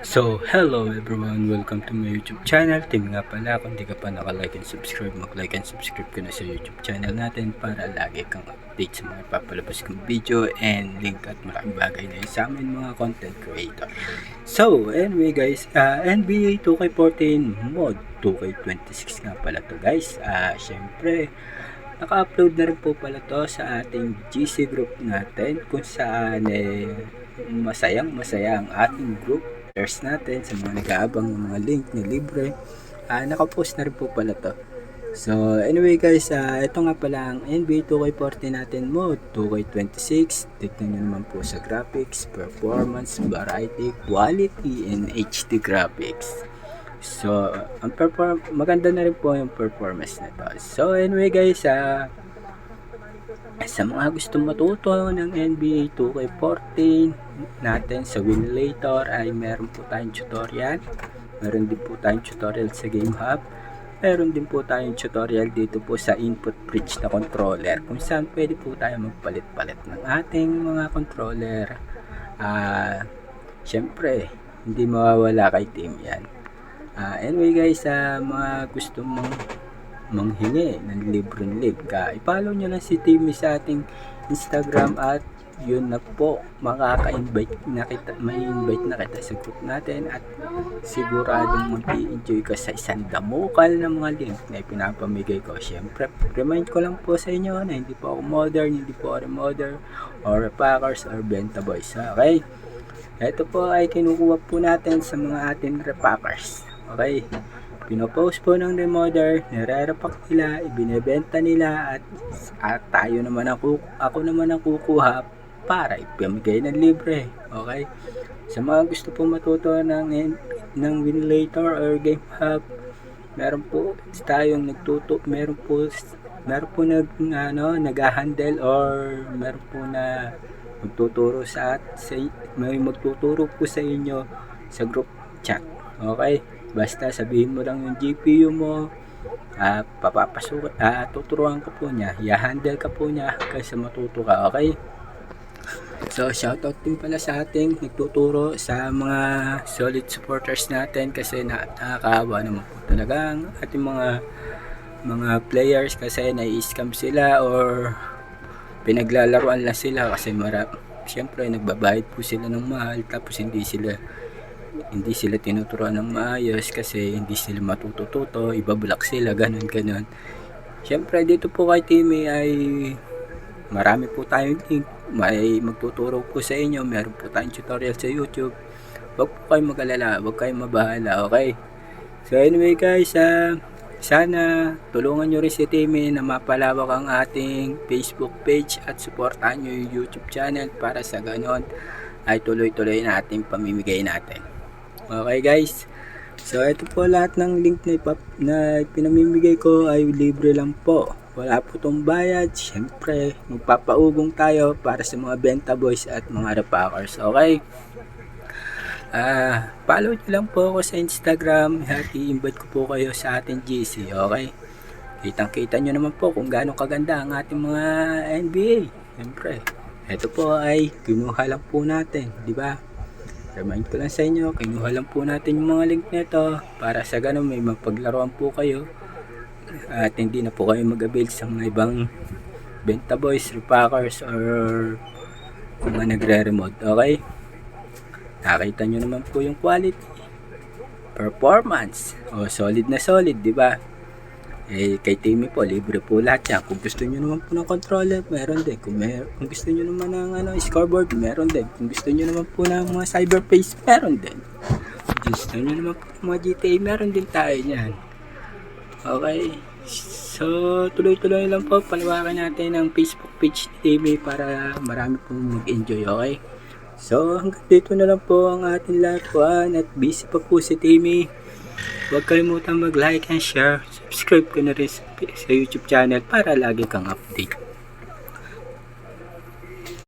So, hello everyone! Welcome to my YouTube channel. Team nga pala, kung di ka pa naka-like and subscribe, mag-like and subscribe ka na sa YouTube channel natin para lagi kang update sa mga ipapalabas kong video and link at malaking bagay na yun sa amin mga content creator. So, anyway guys, NBA 2K14 mod 2K26 nga pala to guys. Syempre, naka-upload na rin po pala to sa ating GC group natin kung saan masaya ang ating group natin sa mga nag-aabang ng mga link na libre. Nakapost na rin po pala to. So anyway guys, ito nga pala ang NBA 2K14 natin mode 2K26. Tignan nyo naman po sa graphics, performance, variety, quality, and HD graphics. So ang maganda na rin po yung performance na to. So anyway guys, sa mga gustong matuto ng NBA 2K14 natin sa Winlator ay meron po tayong tutorial. Meron din po tayong tutorial sa Game Hub. Meron din po tayong tutorial dito po sa input bridge na controller kung saan pwede po tayo magpalit-palit ng ating mga controller. Syempre, hindi mawawala kay team yan. Anyway guys, mga gustong manghingi ng libreng link, i-follow nyo lang si Timmy sa ating Instagram at yun na po, makaka-invite na kita, may invite na kita sa group natin at siguradong mag-i-enjoy ka sa isang damukal na mga link na ipinapamigay ko. Syempre, remind ko lang po sa inyo na hindi po ako modder, hindi po ako remodder or repackers or benta boys. Okay? Ito po ay kinukuha po natin sa mga ating repackers. Okay? Pinopost po ng remodder, nire-repack nila, ibinebenta nila at tayo naman ako naman ang kukuha para ipamigay ng libre. Okay? Sa mga gusto po matuto ng Winlator or Game Hub, meron po tayong nag-handle or meron po na magtuturo may magtuturo po sa inyo sa group chat. Okay? Basta sabihin mo lang yung GPU mo, tuturuan ka po niya, i-handle ka po niya kasi matuto ka, okay? So, shoutout din pala sa ating nagtuturo sa mga solid supporters natin kasi nakakaawa naman po talaga ang ating mga players kasi nai-scam sila or pinaglalaruan lang sila kasi siyempre nagbabayad po sila ng mahal tapos hindi sila tinuturuan ng maayos kasi hindi sila matututo, ibablock sila, ganun. Siyempre dito po kay Timmy ay marami po tayong link, may magtuturo po sa inyo, meron po tayong tutorial sa YouTube. Huwag po kayong mag-alala, huwag kayong mabahala, okay? So anyway guys, sana tulungan nyo rin si Timmy na mapalawak ang ating Facebook page at supportahan nyo yung YouTube channel para sa ganon ay tuloy-tuloy na ating pamimigay natin. Okay guys, so ito po lahat ng link na pinamimigay ko ay libre lang po. Wala po itong bayad. Siyempre, magpapaugong tayo para sa mga benta boys at mga repackers. Okay? Follow nyo lang po ako sa Instagram at i-invite ko po kayo sa ating GC. Okay? Kitang-kita nyo naman po kung gaano kaganda ang ating mga NBA. Siyempre, ito po ay kinuha lang po natin. Diba? Remind ko lang sa inyo, kinuha lang po natin yung mga link nito para sa ganun may mapaglaruan po kayo at hindi na po kayo mag-avail sa mga ibang benta boys, repackers or mga nagre-remote. Okay? Nakita nyo naman po yung quality, performance, solid na solid, di ba? Kay Timmy po, libre po lahat yan. Kung gusto nyo naman po ng controller, meron din. Kung gusto nyo naman ng scoreboard, meron din. Kung gusto nyo naman po ng mga cyberpace, meron din. Kung gusto nyo naman po ng mga GTA, meron din tayo yan. Okay? So, tuloy-tuloy lang po. Palawakan natin ang Facebook page ni Timmy para marami pong mag-enjoy, okay? So, hanggang dito na lang po ang ating laruan at busy pa po si Timmy. Huwag kalimutan mag-like and share. Subscribe ko na rin sa YouTube channel para lagi kang update.